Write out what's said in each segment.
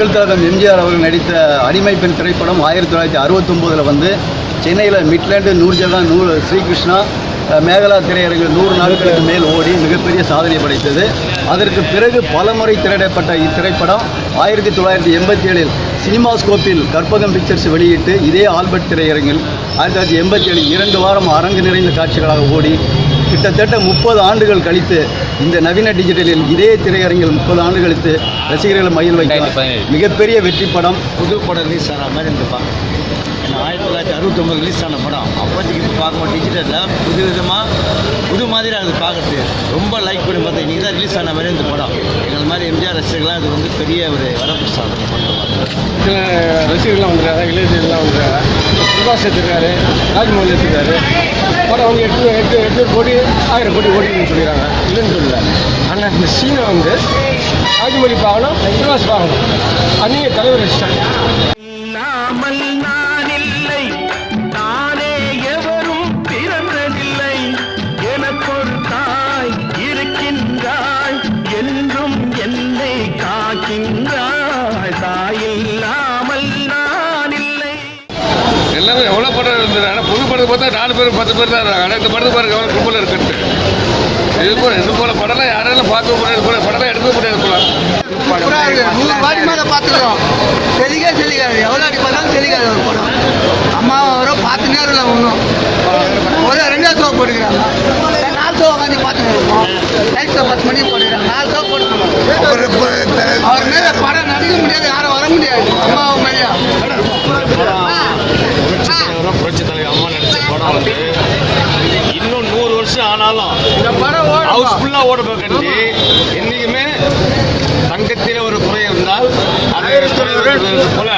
மக்கள் திலகம் எம்ஜிஆர் அவர்கள் நடித்த அடிமை பெண் திரைப்படம் 1969 வந்து சென்னையில் மிட்லாண்டு, நூர்ஜஹான், ஸ்ரீகிருஷ்ணா, மேகலா திரையரங்கில் 100 நாட்களுக்கு மேல் ஓடி மிகப்பெரிய சாதனை படைத்தது. அதற்கு பிறகு பலமுறை திரையிடப்பட்ட இத்திரைப்படம் 1987 சினிமாஸ்கோப்பில் கற்பகம் பிக்சர்ஸ் வெளியிட்டு இதே ஆல்பர்ட் திரையரங்கில் 1987 2 வாரம் அரங்கு நிறைந்த காட்சிகளாக ஓடி கிட்டத்தட்ட 30 ஆண்டுகள் கழித்து இந்த நவீன டிஜிட்டலில் இதே திரையரங்கில் 30 ஆண்டு கழித்து ரசிகர்களை மகிழ் வைக்க மிகப்பெரிய வெற்றி படம். புது படம் ரிலீஸ் ஆன மாதிரி இருந்துப்பா. 1969 ரிலீஸ் ஆன படம் அப்போதைக்கு இப்போ பார்க்கும்போது டிஜிட்டலில் புது மாதிரி அது பார்க்குறது ரொம்ப லைக் பண்ணி பார்த்தா இன்றைக்கி தான் ரிலீஸ் ஆன மாதிரி இந்த படம். எங்கள் மாதிரி எம்ஜிஆர் ரசிகர்கள்லாம் அது வந்து பெரிய ஒரு வரப்பிரசாதம் பண்ணுறோம். சில ரசிகர்கள்லாம் வந்துருக்காங்க, இளைஞர்கள்லாம் வந்துருக்காங்க. சுபாஷ் எடுத்துருக்காரு, ராஜ்மோகன் எடுத்துருக்காரு. படம் வந்து 800 கோடி 1000 கோடி ஓடின்னு சொல்லிடுறாங்க, இல்லைன்னு சொல்லல. ஆனால் இந்த சீனை வந்து ராஜ்மொழி பார்க்கணும், சுபாஷ் பார்க்கணும். அன்றைய தலைவர் இஷ்டம். எல்லாமே எவ்வளோ படம் இருந்தது. ஆனால் புது படத்தை பார்த்தா 4 பேர் 10 பேர் தான் இருக்காங்க. ஆனால் இந்த படத்தை பாருங்க எவ்வளோ கும்பல் இருக்குன்ட்டு. இது போல படம்லாம் யாராலும் பார்க்க முடியாது, போல படம்லாம் எடுக்க முடியாது போல. 100 வாட்டி மேலே பார்த்துக்கிறோம். செலிக்காது எவ்வளோ அடி பார்த்தாலும் செலிக்காது ஒரு படம். அம்மா வரும் பார்த்துனே இருக்கல. ஒன்றும் ஒரு 2 ஷோ போட்டுக்கிறாங்க, 4 ஷோ உட்காந்து பார்த்துட்டு இருக்கோம். நைட் ஷோ 10 மணிக்கு போட்டுக்கிறாங்க, 4 ஷோ போட்டுருக்கோம். அவர் மேலே படம் நடிக்க முடியாது, யாரும் வர முடியாது. அம்மாவை மாதிரியா புரட்சி தலைவர் அம்மா நடிச்ச படம் வந்து இன்னும் 100 வருஷம் ஆனாலும் இந்த படம் ஹவுஸ்ஃபுல்லாக ஓட போகிறது. என்றைக்குமே தங்கத்தில் ஒரு குறை இருந்தால் போல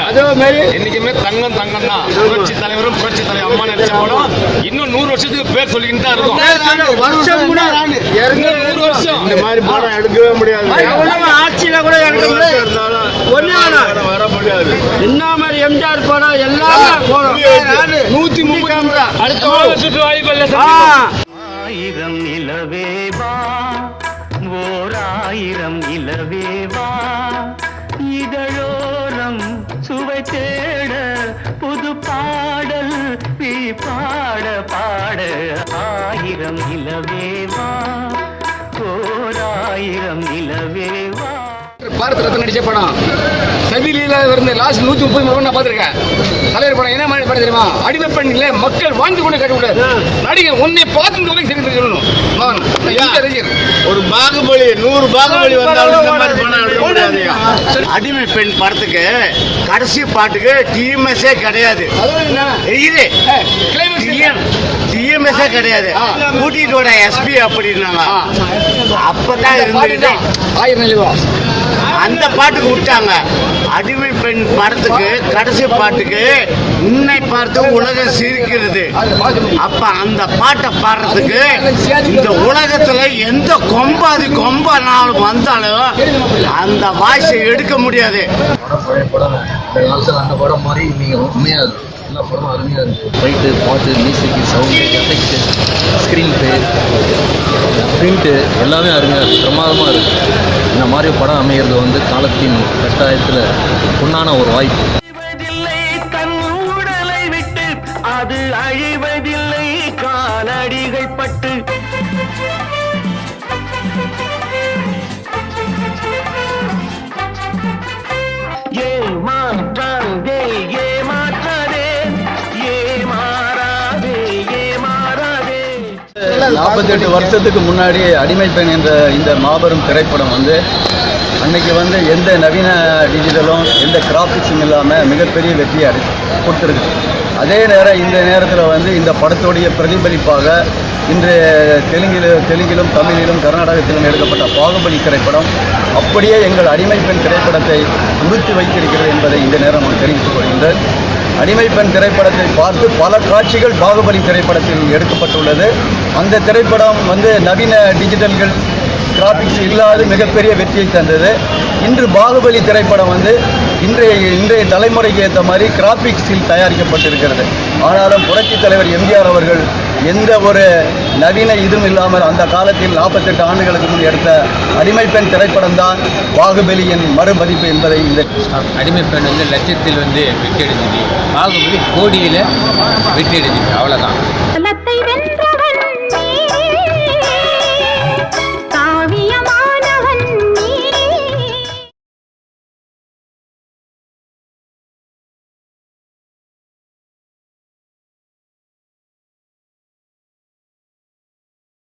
என்னைக்குமே தங்கம் தான். புரட்சி தலைவரும் புரட்சி தலைவர் அம்மா நடிச்ச படம் இன்னும் 100 வருஷத்துக்கு பேர் சொல்லிக்கிட்டு தான் இருக்கும். 100 வருஷம் இந்த மாதிரி படம் எடுக்கவே முடியாது. ஆட்சியில கூட எடுக்க முடியாது, வர முடியாது. என்ன மாதிரி எம்ஜிஆர் படம் எல்லாமே 130 அடுத்த வருஷத்துக்கு வாய்ப்பு இல்லை. 1000 இலவேவா, 1000 இலவேவா, இதழோரம் சுவை தேட புது பாடல் பாட 1000 இலவேவா, 1000 இலவேவா. பாரத் ரத்னா நடிச்ச படம் செவிலியில் இருந்த லாஸ்ட் 130 முறை நான் பார்த்துருக்கேன். தலைவர் படம் என்ன மாதிரி படம் தெரியுமா? அடிமை பெண்ணில் மக்கள் வாழ்ந்து கொண்டு கட்டக்கூடாது. நடிகர் உன்னை பார்த்து சொல்லணும். ஒரு பாகுபலி 100 பாகுபலி வந்தாலும் இந்த மாதிரி படம் எடுக்க முடியாது. அடிமை பெண் படத்துக்கு கடைசி பாட்டுக்கு டிஎம்எஸ்ஏ கிடையாது, டிஎம்எஸ்ஏ கிடையாது. கூட்டிட்டு எஸ்பி அப்படின்னாங்க. அப்பதான் இருந்துட்டு 1000 அந்த பாட்டுக்கு விட்டாங்க. அடிமை பெண் படத்துக்கு கடைசி பாட்டுக்கு உன்னை பார்த்து உலகம் சிரிக்கிறது. அப்ப அந்த பாட்டை பாடுறதுக்கு இந்த உலகத்துல எந்த கொம்பானாலும் வந்தாலும் அந்த வாய்ஸை எடுக்க முடியாது. அந்த படம் மாதிரி நீங்க உண்மையா எல்லா படமும் அருமையாக இருக்குது. ஃபைட்டு, பாட்டு, music, sound, effect, screenplay, print எல்லாமே அருமையாக இருக்குது, பிரமாதமாக இருக்குது. இந்த மாதிரி படம் அமைகிறது வந்து காலத்தின் கட்டாயத்தில் பொன்னான ஒரு வாய்ப்பு. தன் உடலை விட்டு அது அழிவதில்லை காலடிகள் பட்டு. ஏமாற்றாதே ஏமாற்றாதே ஏமாறாதே ஏமாறாதே. 48 வருஷத்துக்கு முன்னாடி அடிமை பெண் என்ற இந்த மாபெரும் திரைப்படம் வந்து அன்னைக்கு வந்து எந்த நவீன டிஜிட்டலும் எந்த கிராஃபிக்ஸும் இல்லாமல் மிகப்பெரிய வெற்றியை கொடுத்துருக்கு. அதே நேரம் இந்த நேரத்தில் வந்து இந்த படத்துடைய பிரதிபலிப்பாக இன்று தெலுங்கிலும் தமிழிலும் கர்நாடகத்திலும் எடுக்கப்பட்ட பாகுபலி திரைப்படம் அப்படியே எங்கள் அடிமை பெண் திரைப்படத்தை உறுத்தி வைத்திருக்கிறது என்பதை இந்த நேரம் நான் தெரிவித்துக் கொள்கின்றேன். அடிமை பெண் திரைப்படத்தை பார்த்து பல காட்சிகள் பாகுபலி திரைப்படத்தில் எடுக்கப்பட்டுள்ளது. அந்த திரைப்படம் வந்து நவீன டிஜிட்டல்கள் கிராஃபிக்ஸ் இல்லாத மிகப்பெரிய வெற்றியை தந்தது. இன்று பாகுபலி திரைப்படம் வந்து இன்றைய தலைமுறைக்கு ஏற்ற மாதிரி கிராஃபிக்ஸில் தயாரிக்கப்பட்டிருக்கிறது. ஆனாலும் புரட்சி தலைவர் எம்ஜிஆர் அவர்கள் எந்த ஒரு நவீன இதுவும் இல்லாமல் அந்த காலத்தில் 48 ஆண்டுகளுக்கு முன் எடுத்த அடிமை பெண் திரைப்படம் தான் பாகுபலியின் மறுமதிப்பு என்பதை இந்த அடிமை பெண் வந்து லட்சத்தில் வந்து வெற்றி அடைஞ்சது, பாகுபலி கோடியில் வெற்றி அடைஞ்சது, அவ்வளோதான்.